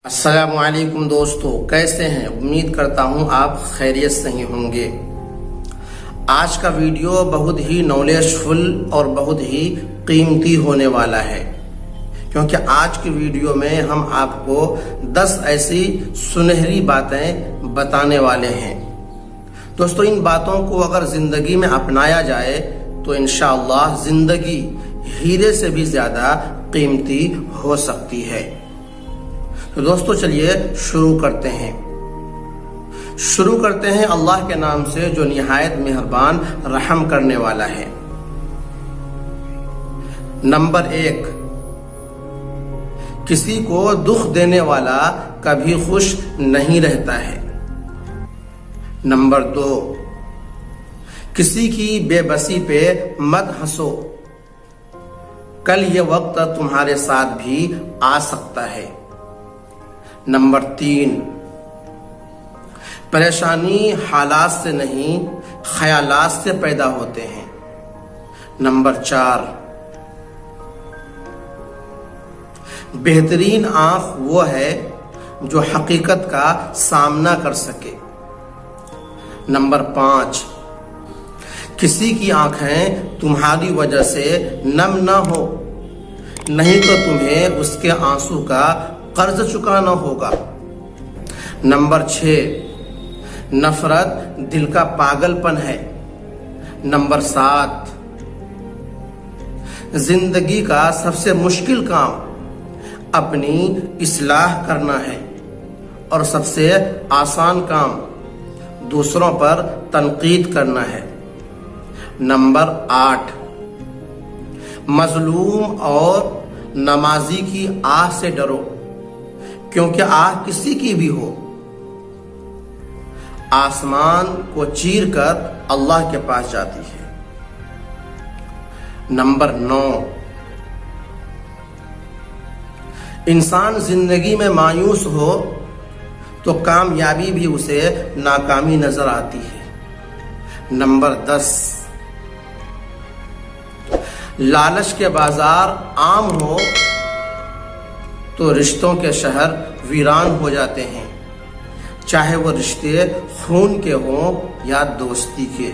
السلام علیکم دوستو، کیسے ہیں؟ امید کرتا ہوں آپ خیریت سے ہی ہوں گے۔ آج کا ویڈیو بہت ہی نالج فل اور بہت ہی قیمتی ہونے والا ہے، کیونکہ آج کے ویڈیو میں ہم آپ کو 10 ایسی سنہری باتیں بتانے والے ہیں۔ دوستو، ان باتوں کو اگر زندگی میں اپنایا جائے تو انشاءاللہ زندگی ہیرے سے بھی زیادہ قیمتی ہو سکتی ہے۔ تو دوستو چلیے شروع کرتے ہیں اللہ کے نام سے جو نہایت مہربان رحم کرنے والا ہے۔ نمبر 1، کسی کو دکھ دینے والا کبھی خوش نہیں رہتا ہے۔ نمبر 2، کسی کی بے بسی پہ مت ہنسو، کل یہ وقت تمہارے ساتھ بھی آ سکتا ہے۔ نمبر 3، پریشانی حالات سے نہیں خیالات سے پیدا ہوتے ہیں۔ نمبر 4، بہترین آنکھ وہ ہے جو حقیقت کا سامنا کر سکے۔ نمبر 5، کسی کی آنکھیں تمہاری وجہ سے نم نہ ہو، نہیں تو تمہیں اس کے آنسو کا قرض چکانا ہوگا۔ نمبر 6، نفرت دل کا پاگل پن ہے۔ نمبر 7، زندگی کا سب سے مشکل کام اپنی اصلاح کرنا ہے، اور سب سے آسان کام دوسروں پر تنقید کرنا ہے۔ نمبر 8، مظلوم اور نمازی کی آہ سے ڈرو، کیونکہ آہ کسی کی بھی ہو آسمان کو چیر کر اللہ کے پاس جاتی ہے۔ نمبر 9، انسان زندگی میں مایوس ہو تو کامیابی بھی اسے ناکامی نظر آتی ہے۔ نمبر 10، لالچ کے بازار عام ہو تو رشتوں کے شہر ویران ہو جاتے ہیں، چاہے وہ رشتے خون کے ہوں یا دوستی کے۔